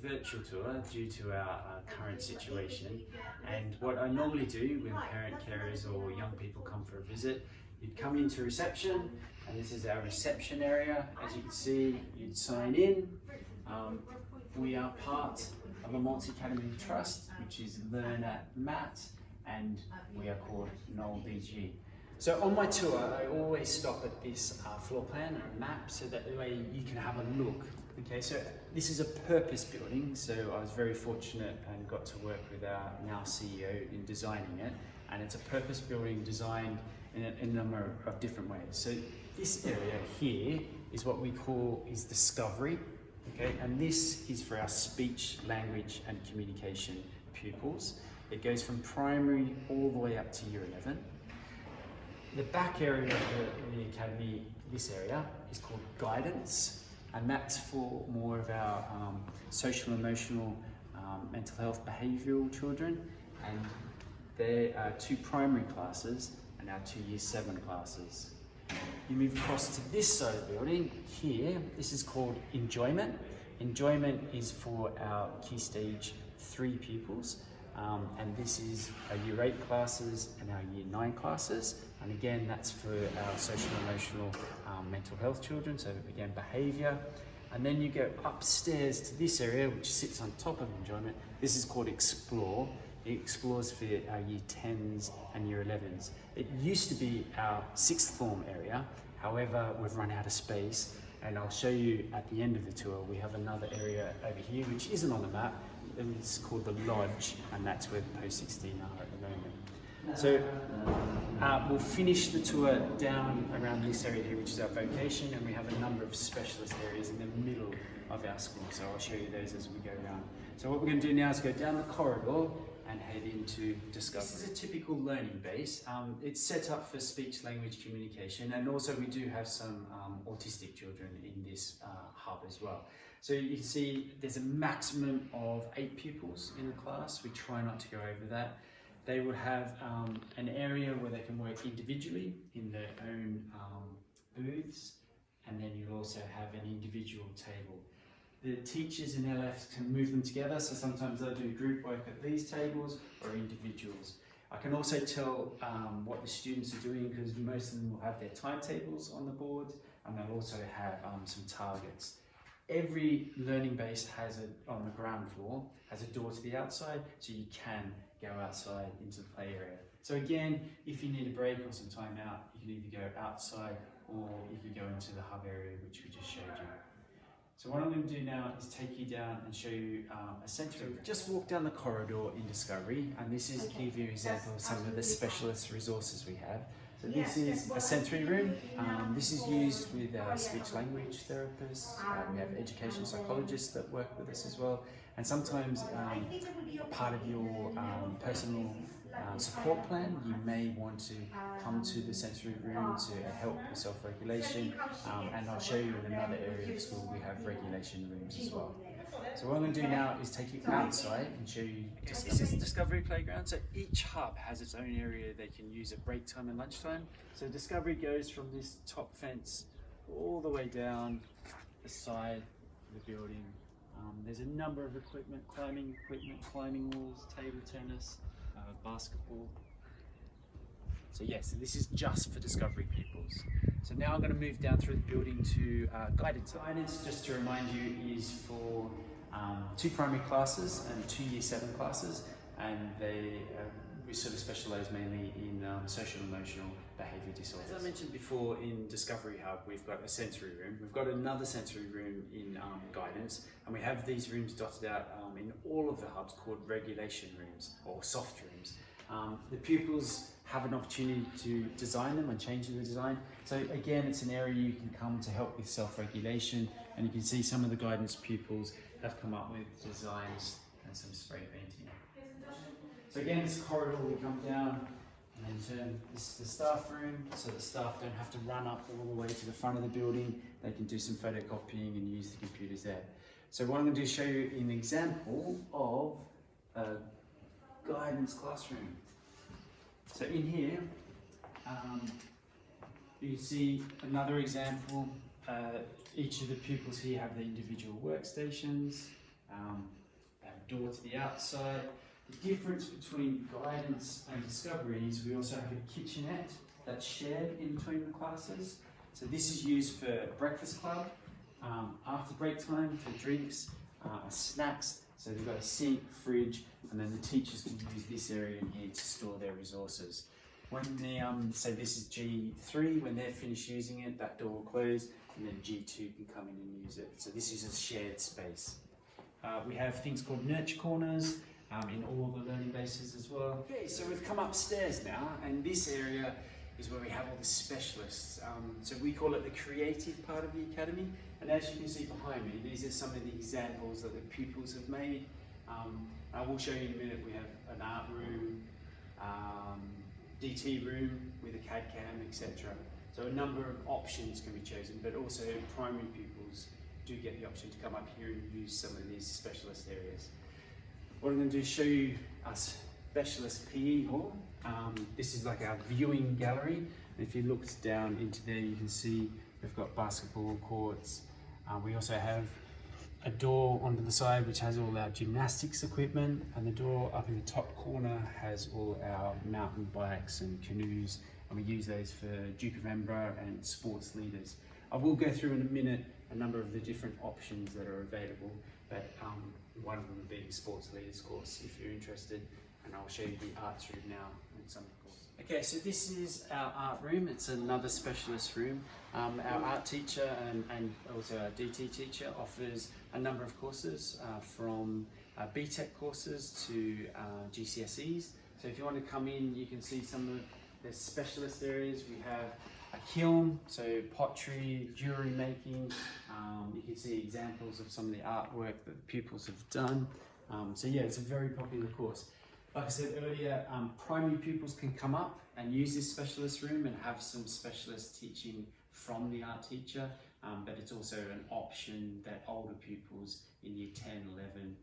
virtual tour due to our current situation, and what I normally do when parent carers or young people come for a visit, you'd come into reception, and this is our reception area. As you can see, you'd sign in. We are part of a multi-academy trust, which is Learn at MAT, and we are called Knowle DGE. So on my tour, I always stop at this floor plan and map, so that way you can have a look. Okay, so this is a purpose building, so I was very fortunate and got to work with our now CEO in designing it, and it's a purpose building designed in a number of different ways. So this area here is what we call discovery, okay, and this is for our speech, language and communication pupils. It goes from primary all the way up to year 11. The back area of the academy, this area, is called guidance, and that's for more of our social, emotional, mental health, behavioural children, and there are 2 primary classes and our 2 year 7 classes. You move across to this side of the building, here, this is called enjoyment. Enjoyment is for our Key Stage 3 pupils, and this is our year 8 classes and our year 9 classes, and again that's for our social, emotional, mental health children, so again behaviour. And then you go upstairs to this area which sits on top of enjoyment. This is called explore. It explores for our year 10s and year 11s. It used to be our 6th form area, however we've run out of space, and I'll show you at the end of the tour. We have another area over here which isn't on the map. It's called the Lodge, and that's where the post-16 are at the moment. So we'll finish the tour down around this area here, which is our vocation, and we have a number of specialist areas in the middle of our school, so I'll show you those as we go around. So what we're going to do now is go down the corridor and head into discovery. This is a typical learning base. It's set up for speech, language, communication, and also we do have some autistic children in this hub as well. So you can see there's a maximum of 8 pupils in the class. We try not to go over that. They will have an area where they can work individually in their own booths, and then you'll also have an individual table. The teachers in LF can move them together, so sometimes they'll do group work at these tables or individuals. I can also tell what the students are doing, because most of them will have their timetables on the board, and they'll also have some targets. Every learning base has on the ground floor, has a door to the outside, so you can go outside into the play area. So again, if you need a break or some time out, you can either go outside or you can go into the hub area, which we just showed you. So what I'm going to do now is take you down and show you a sensory. Just walk down the corridor in Discovery, and this is to give you an example of some of the specialist resources we have. So this is a sensory room. This is used with our speech language therapists. We have education psychologists that work with us as well. And sometimes a part of your personal support plan, you may want to come to the sensory room to help with self-regulation. And I'll show you in another area of the school we have regulation rooms as well. So what I'm going to do now is take you outside and show you. This is Discovery Playground. So each hub has its own area they can use at break time and lunchtime. So Discovery goes from this top fence all the way down the side of the building. There's a number of equipment, climbing walls, table tennis, basketball. So yes, so this is just for Discovery pupils. So now I'm going to move down through the building to guidance. Guidance, just to remind you, is for 2 primary classes and 2 year 7 classes, and we sort of specialise mainly in social emotional behaviour disorders. As I mentioned before, in Discovery Hub we've got a sensory room. We've got another sensory room in guidance, and we have these rooms dotted out in all of the hubs called regulation rooms or soft rooms. The pupils have an opportunity to design them and change the design. So again, it's an area you can come to help with self-regulation, and you can see some of the guidance pupils have come up with designs and some spray painting. So again, this corridor we come down, and then this is the staff room, so the staff don't have to run up all the way to the front of the building. They can do some photocopying and use the computers there. So what I'm going to do is show you an example of a guidance classroom. So in here, you can see another example. Each of the pupils here have their individual workstations. a door to the outside. The difference between guidance and discovery is we also have a kitchenette that's shared in between the classes. So this is used for breakfast club, after break time for drinks, snacks. So they've got a sink, fridge, and then the teachers can use this area in here to store their resources. When they, so this is G3, when they're finished using it, that door will close, and then G2 can come in and use it. So this is a shared space. We have things called nurture corners in all the learning bases as well. Okay, so we've come upstairs now, and this area is where we have all the specialists. So we call it the creative part of the academy. And as you can see behind me, these are some of the examples that the pupils have made. I will show you in a minute. We have an art room, DT room with a CAD cam, etc. So a number of options can be chosen, but also primary pupils do get the option to come up here and use some of these specialist areas. What I'm going to do is show you our specialist PE hall. This is like our viewing gallery. And if you look down into there, you can see we've got basketball courts. We also have a door onto the side which has all our gymnastics equipment, and the door up in the top corner has all our mountain bikes and canoes, and we use those for Duke of Edinburgh and sports leaders. I will go through in a minute a number of the different options that are available, but one of them being sports leaders course if you're interested, and I'll show you the arts room now and some of the courses. Okay, so this is our art room. It's another specialist room. Our art teacher and also our DT teacher offers a number of courses from BTEC courses to GCSEs. So if you want to come in, you can see some of the specialist areas. We have a kiln, so pottery, jewellery making. You can see examples of some of the artwork that the pupils have done. So yeah, it's a very popular course. Like I said earlier, primary pupils can come up and use this specialist room and have some specialist teaching from the art teacher, but it's also an option that older pupils in year 10, 11,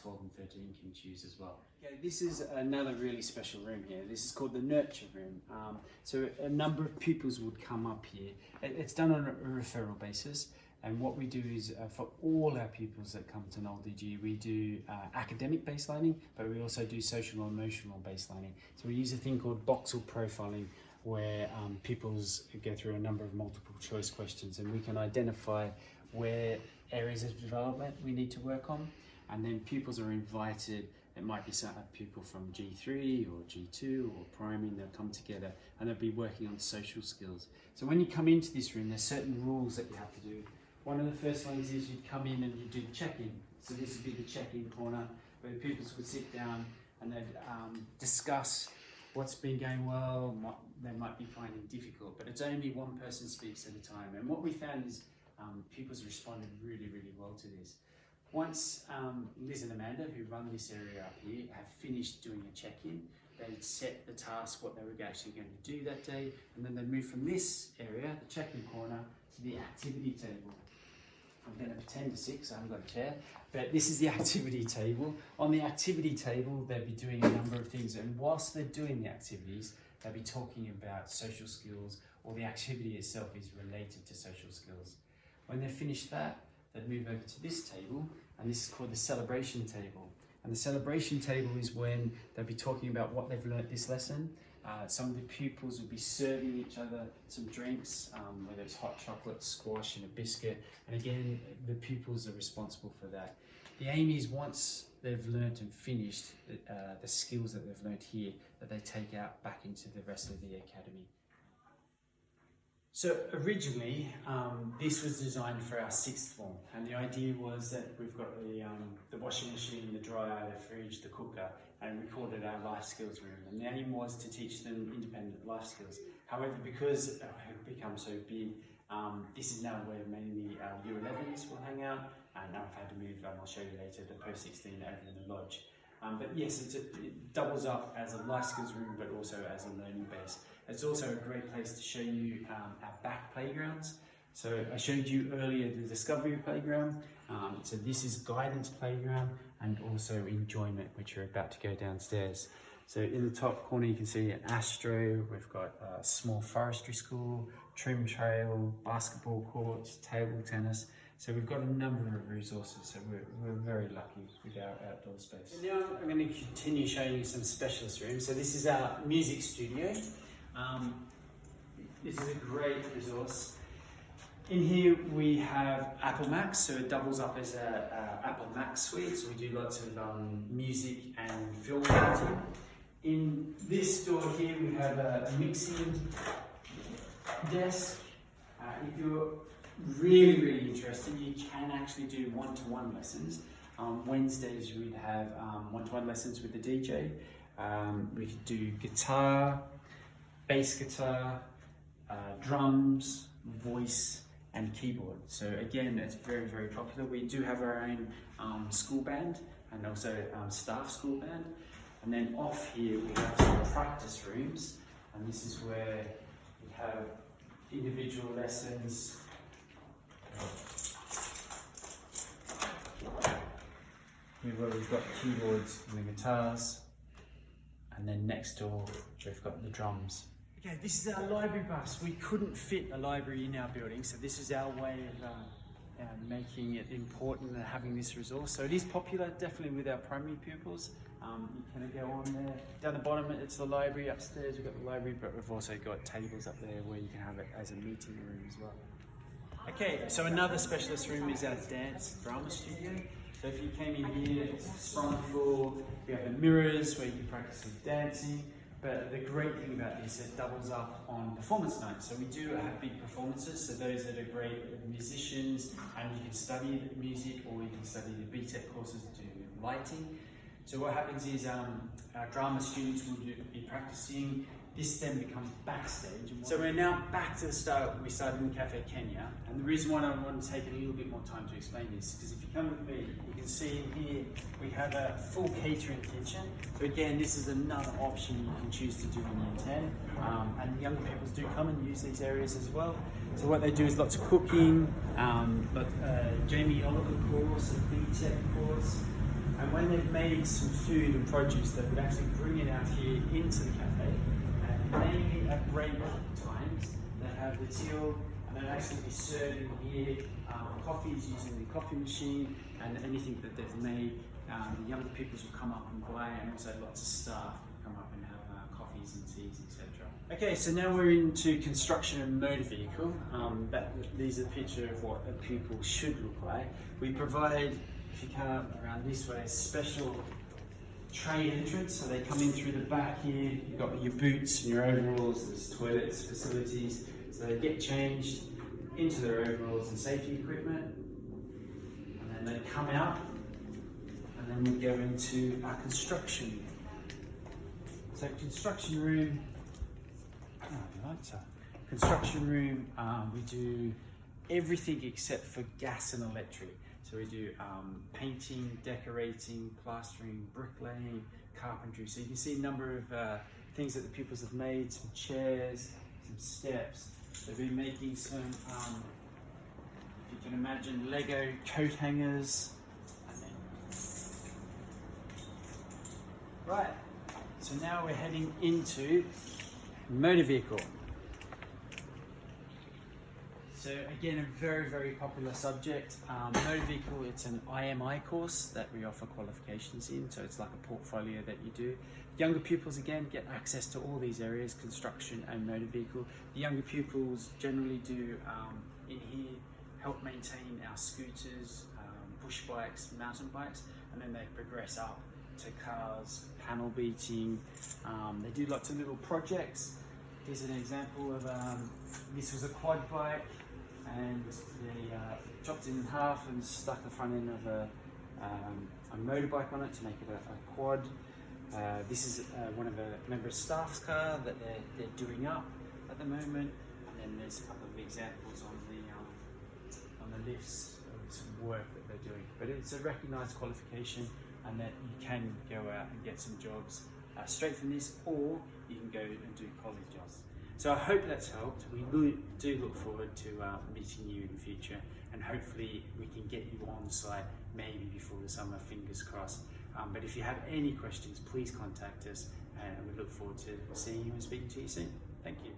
12 and 13 can choose as well. Okay, this is another really special room here. This is called the nurture room. So a number of pupils would come up here. It's done on a referral basis. And what we do is for all our pupils that come to Knowle DGE, we do academic baselining, but we also do social and emotional baselining. So we use a thing called voxel profiling, where pupils go through a number of multiple choice questions, and we can identify where areas of development we need to work on. And then pupils are invited. It might be a pupil from G3 or G2 or primary, and they'll come together and they'll be working on social skills. So when you come into this room, there's certain rules that you have to do. One of the first ones is you'd come in and you do the check-in. So this would be the check-in corner where the pupils would sit down and they'd discuss what's been going well and what they might be finding difficult. But it's only one person speaks at a time. And what we found is pupils responded really, really well to this. Once Liz and Amanda, who run this area up here, have finished doing a check-in, they'd set the task, what they were actually going to do that day, and then they'd move from this area, the check-in corner, to the activity table. I'm going to pretend to sit, so I haven't got a chair, but this is the activity table. On the activity table, they'll be doing a number of things, and whilst they're doing the activities, they'll be talking about social skills, or the activity itself is related to social skills. When they've finished that, they'd move over to this table, and this is called the celebration table. And the celebration table is when they'll be talking about what they've learnt this lesson. Some of the pupils will be serving each other some drinks, whether it's hot chocolate, squash and a biscuit. And again, the pupils are responsible for that. The aim is once they've learnt and finished the skills that they've learnt here, that they take out back into the rest of the academy. So originally, this was designed for our sixth form, and the idea was that we've got the washing machine, the dryer, the fridge, the cooker, and we called it our life skills room. And the aim was to teach them independent life skills. However, because it had become so big, this is now where mainly our year 11s will hang out, and now I've had to move, I'll show you later, the post-16 over in the lodge. But yes, it doubles up as a life skills room, but also as a learning base. It's also a great place to show you our back playgrounds. So I showed you earlier the Discovery Playground. So this is Guidance Playground and also Enjoyment, which are about to go downstairs. So in the top corner you can see an Astro, we've got a small forestry school, trim trail, basketball courts, table tennis. So we've got a number of resources, so we're very lucky with our outdoor space. So now I'm going to continue showing you some specialist rooms. So this is our music studio. This is a great resource. In here we have Apple Macs, so it doubles up as a Apple Mac suite. So we do lots of music and film editing. In this door here we have a mixing desk. If you're really interested, you can actually do one-to-one lessons. Wednesdays we'd have one-to-one lessons with the DJ. We could do guitar, bass guitar, drums, voice, and keyboard. So again, it's very popular. We do have our own school band and also staff school band. And then off here we have some practice rooms, and this is where we have individual lessons. We've got keyboards and the guitars, and then next door we've got the drums. Okay, this is our library bus. We couldn't fit a library in our building, so this is our way of making it important and having this resource. So it is popular, definitely with our primary pupils. You can go on there. Down the bottom, it's the library. Upstairs, we've got the library, but we've also got tables up there where you can have it as a meeting room as well. Okay, so another specialist room is our dance drama studio. So if you came in here, it's a sprung floor. We have the mirrors where you can practice with dancing. But the great thing about this, it doubles up on performance nights. So we do have big performances, so those that are great musicians, and you can study music, or you can study the BTEC courses to do lighting. So what happens is our drama students will be practicing. This then becomes backstage. So we're now back to the start. We started in Cafe Kenya, and the reason why I want to take a little bit more time to explain this, because if you come with me, you can see in here we have a full catering kitchen. So again, this is another option you can choose to do in Year 10, and younger pupils do come and use these areas as well. So what they do is lots of cooking, Jamie Oliver course, a BTEC course. And when they've made some food and produce, they would actually bring it out here into the cafe. And mainly at break times, they have the till, and they'll actually be serving here coffees using the coffee machine, and anything that they've made. The younger pupils will come up and buy, and also lots of staff will come up and have coffees and teas, etc. Okay, so now we're into construction and motor vehicle. These are a picture of what a pupil should look like. We provide, if you come around this way, a special train entrance, so they come in through the back here. You've got your boots and your overalls, there's toilets, facilities, so they get changed into their overalls and safety equipment, and then they come out, and then we go into our construction room. So construction room, construction room, we do everything except for gas and electric. So we do painting, decorating, plastering, bricklaying, carpentry. So you can see a number of things that the pupils have made, some chairs, some steps. They've been making some, if you can imagine, Lego coat hangers. And then... Right, so now we're heading into motor vehicle. So again, a very popular subject. Motor vehicle, it's an IMI course that we offer qualifications in, so it's like a portfolio that you do. Younger pupils, again, get access to all these areas, construction and motor vehicle. The younger pupils generally do, in here, help maintain our scooters, push bikes, mountain bikes, and then they progress up to cars, panel beating. They do lots of little projects. Here's an example of, this was a quad bike, and they chopped it in half and stuck the front end of a motorbike on it to make it a quad. This is one of a member of staff's car that they're doing up at the moment, and then there's a couple of examples on the lifts of some work that they're doing. But it's a recognised qualification, and that you can go out and get some jobs straight from this, or you can go and do college jobs. So I hope that's helped. We do look forward to meeting you in the future, and hopefully we can get you on site maybe before the summer, fingers crossed. But if you have any questions, please contact us, and we look forward to seeing you and speaking to you soon. Thank you.